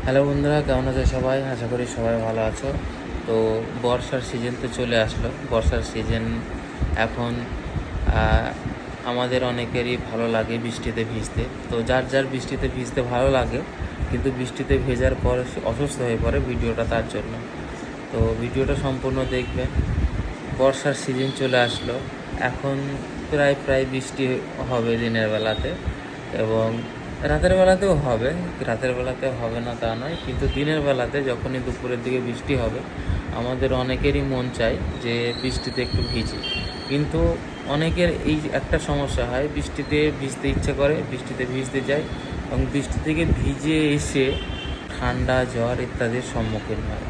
Hello বন্ধুরা, কেমন আছো সবাই? আশা করি সবাই ভালো আছো। তো বর্ষার সিজন তো চলে আসলো। বর্ষার সিজন এখন আমাদের অনেকেরই ভালো লাগে বৃষ্টিতে ভিজতে। তো যার যার বৃষ্টিতে ভিজতে ভালো লাগে, কিন্তু বৃষ্টিতে ভেজার পর সে অসুস্থ হয়ে পড়ে, ভিডিওটা তার জন্য। তো ভিডিওটা সম্পূর্ণ দেখবেন। বর্ষার সিজন চলে আসলো। এখন প্রায় প্রায় বৃষ্টি হবে দিনের বেলাতে, এবং রাতের বেলাতেও হবে। রাতের বেলাতে হবে না তা নয়, কিন্তু দিনের বেলাতে যখনই দুপুরের দিকে বৃষ্টি হবে, আমাদের অনেকেরই মন চায় যে বৃষ্টিতে একটু ভিজি। কিন্তু অনেকের এই একটা সমস্যা হয়, বৃষ্টিতে ভিজতে ইচ্ছে করে, বৃষ্টিতে ভিজতে যায়, এবং বৃষ্টি থেকে ভিজে এসে ঠান্ডা জ্বর ইত্যাদির সম্মুখীন হয়।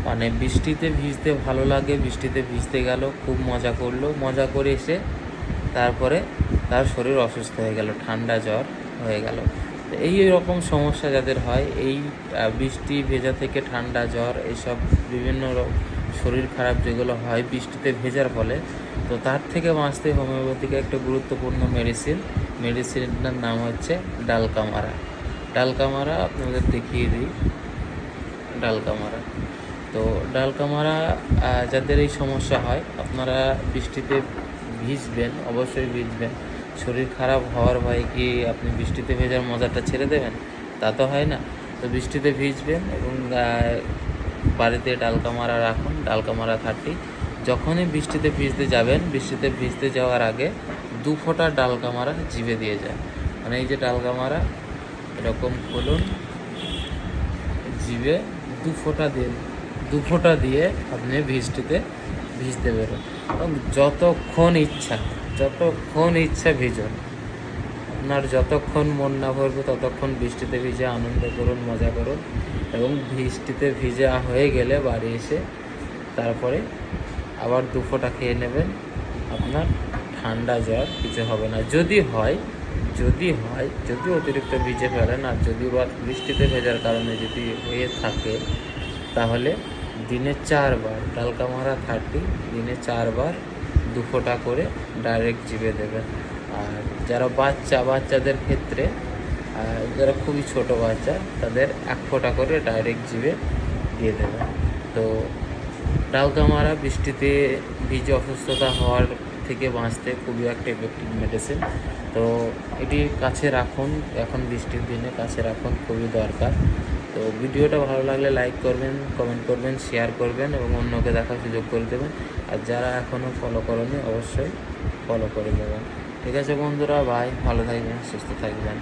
মানে বৃষ্টিতে ভিজতে ভালো লাগে, বৃষ্টিতে ভিজতে গেল, খুব মজা করলো, মজা করে এসে তারপরে তার শরীর অসুস্থ হয়ে গেল, ঠান্ডা জ্বর হয়ে গেল। তো এই রকম সমস্যা যাদের হয়, এই বৃষ্টি ভেজা থেকে ঠান্ডা জ্বর এইসব বিভিন্ন শরীর খারাপ যেগুলো হয় বৃষ্টিতে ভেজার ফলে, তো তার থেকে বাঁচতে হোমিওপ্যাথিক একটা গুরুত্বপূর্ণ মেডিসিনটার নাম হচ্ছে ডালকামারা। ডালকামারা আপনাদের দেখিয়ে দিই। ডালকামারা, তো ডালকামারা যাদের এই সমস্যা হয়, আপনারা বৃষ্টিতে ভিজবেন, অবশ্যই ভিজবেন। শরীর খারাপ হওয়ার ভয়ে কি আপনি বৃষ্টিতে ভেজার মজাটা ছেড়ে দেবেন? তা তো হয় না। তো বৃষ্টিতে ভিজবেন এবং বাড়িতে ডালকামারা রাখুন, ডালকামারা 30। যখনই বৃষ্টিতে ভিজতে যাবেন, বৃষ্টিতে ভিজতে যাওয়ার আগে 2 ফোঁটা ডালকামারা জিভে দিয়ে যায়। মানে এই যে ডালকামারা এরকম খুলুন, জিভে 2 ফোঁটা দিন, 2 ফোঁটা দিয়ে আপনি বৃষ্টিতে ভিজতে বেরোন, এবং যতক্ষণ ইচ্ছা ভিজুন। আপনার যতক্ষণ মন না ভরবে ততক্ষণ বৃষ্টিতে ভিজে আনন্দ করুন, মজা করুন, এবং বৃষ্টিতে ভিজা হয়ে গেলে বাড়ি এসে তারপরে আবার 2 ফোঁটা খেয়ে নেবেন। আপনার ঠান্ডা জ্বর কিছু হবে না। যদি অতিরিক্ত ভিজে ফেলেন, আর যদি বা বৃষ্টিতে ভেজার কারণে যদি হয়ে থাকে, তাহলে দিনে 4 বার ডালকামারা 30, দিনে 4 বার 2 ফোঁটা করে ডাইরেক্ট জিভে দেবেন। আর যারা বাচ্চাদের ক্ষেত্রে, যারা খুবই ছোট বাচ্চা, তাদের 1 ফোঁটা করে ডাইরেক্ট জিভে দিয়ে দেবেন। তো ডালকামারা বৃষ্টিতে ভিজে অসুস্থতা হওয়ার থেকে বাঁচতে খুবই একটা এফেক্টিভ মেডিসিন। তো এটি কাছে রাখুন, এখন বৃষ্টির দিনে কাছে রাখুন, খুবই দরকার। তো ভিডিওটা ভালো লাগলে লাইক করবেন, কমেন্ট করবেন, শেয়ার করবেন, এবং অন্যকে দেখার সুযোগ করে দেবেন। আর যারা এখনও ফলো করেনি, অবশ্যই ফলো করে দেবেন। ঠিক আছে বন্ধুরা, ভাই ভালো থাকবেন, সুস্থ থাকবেন।